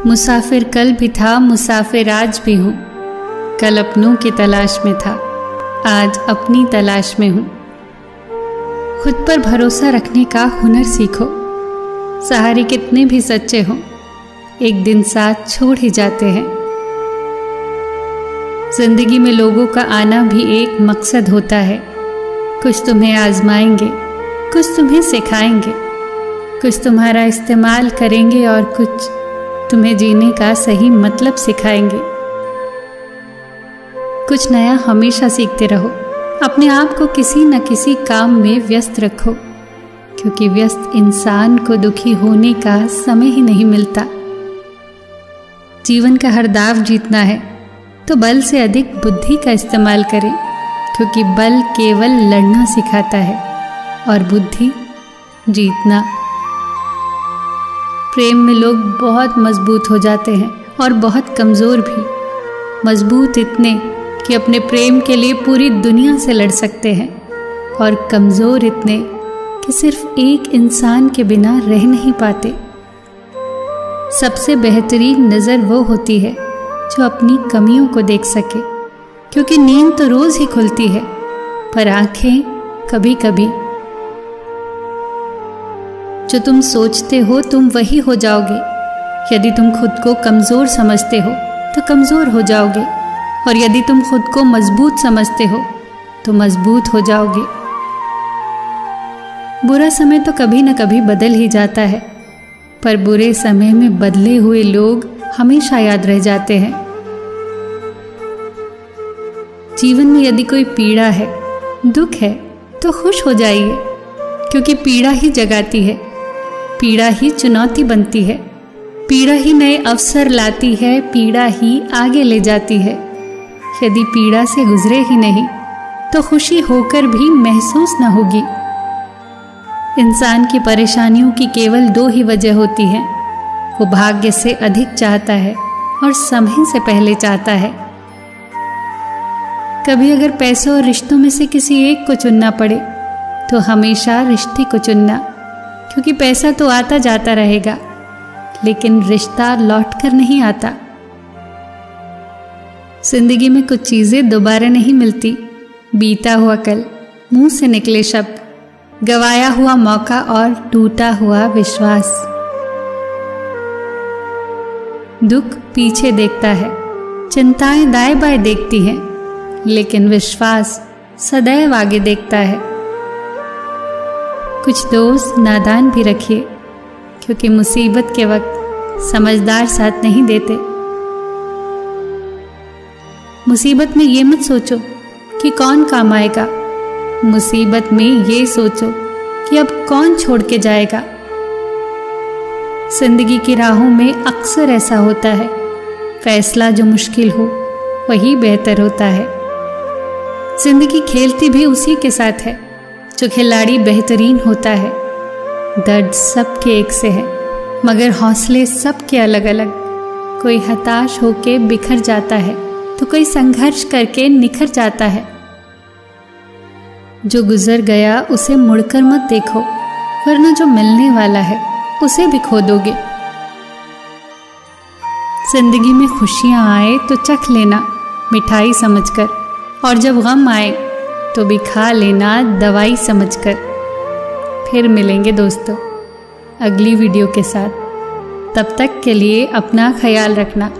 मुसाफिर कल भी था, मुसाफिर आज भी हूँ। कल अपनों की तलाश में था, आज अपनी तलाश में हूँ। खुद पर भरोसा रखने का हुनर सीखो। सहारे कितने भी सच्चे हों, एक दिन साथ छोड़ ही जाते हैं। जिंदगी में लोगों का आना भी एक मकसद होता है। कुछ तुम्हें आजमाएंगे, कुछ तुम्हें सिखाएंगे, कुछ तुम्हारा इस्तेमाल करेंगे और कुछ तुम्हें जीने का सही मतलब सिखाएंगे। कुछ नया हमेशा सीखते रहो। अपने आप को किसी न किसी काम में व्यस्त रखो, क्योंकि व्यस्त इंसान को दुखी होने का समय ही नहीं मिलता। जीवन का हर दाव जीतना है तो बल से अधिक बुद्धि का इस्तेमाल करें, क्योंकि बल केवल लड़ना सिखाता है और बुद्धि जीतना। प्रेम में लोग बहुत मजबूत हो जाते हैं और बहुत कमज़ोर भी। मजबूत इतने कि अपने प्रेम के लिए पूरी दुनिया से लड़ सकते हैं, और कमज़ोर इतने कि सिर्फ एक इंसान के बिना रह नहीं पाते। सबसे बेहतरीन नज़र वो होती है जो अपनी कमियों को देख सके, क्योंकि नींद तो रोज़ ही खुलती है, पर आँखें कभी कभी। जो तुम सोचते हो तुम वही हो जाओगे। यदि तुम खुद को कमज़ोर समझते हो तो कमज़ोर हो जाओगे, और यदि तुम खुद को मजबूत समझते हो तो मजबूत हो जाओगे। बुरा समय तो कभी न कभी बदल ही जाता है, पर बुरे समय में बदले हुए लोग हमेशा याद रह जाते हैं। जीवन में यदि कोई पीड़ा है, दुख है, तो खुश हो जाइए, क्योंकि पीड़ा ही जगाती है, पीड़ा ही चुनौती बनती है, पीड़ा ही नए अवसर लाती है, पीड़ा ही आगे ले जाती है। यदि पीड़ा से गुजरे ही नहीं तो खुशी होकर भी महसूस न होगी। इंसान की परेशानियों की केवल दो ही वजह होती हैं। वो भाग्य से अधिक चाहता है और समय से पहले चाहता है। कभी अगर पैसों और रिश्तों में से किसी एक को चुनना पड़े तो हमेशा रिश्ते को चुनना, क्योंकि पैसा तो आता जाता रहेगा, लेकिन रिश्ता लौट कर नहीं आता। जिंदगी में कुछ चीज़ें दोबारा नहीं मिलती। बीता हुआ कल, मुंह से निकले शब्द, गवाया हुआ मौका और टूटा हुआ विश्वास। दुख पीछे देखता है, चिंताएं दाएं बाएं देखती हैं, लेकिन विश्वास सदैव आगे देखता है। कुछ दोस्त नादान भी रखिए, क्योंकि मुसीबत के वक्त समझदार साथ नहीं देते। मुसीबत में ये मत सोचो कि कौन काम आएगा, मुसीबत में ये सोचो कि अब कौन छोड़ के जाएगा। जिंदगी की राहों में अक्सर ऐसा होता है, फैसला जो मुश्किल हो वही बेहतर होता है। जिंदगी खेलती भी उसी के साथ है जो खिलाड़ी बेहतरीन होता है। दर्द सबके एक से है, मगर हौसले सबके अलग अलग। कोई हताश होके बिखर जाता है तो कोई संघर्ष करके निखर जाता है। जो गुजर गया उसे मुड़कर मत देखो, वरना जो मिलने वाला है उसे भी खो दोगे। जिंदगी में खुशियां आए तो चख लेना मिठाई समझकर, और जब गम आए तो भी खा लेना दवाई समझकर। फिर मिलेंगे दोस्तों अगली वीडियो के साथ। तब तक के लिए अपना ख्याल रखना।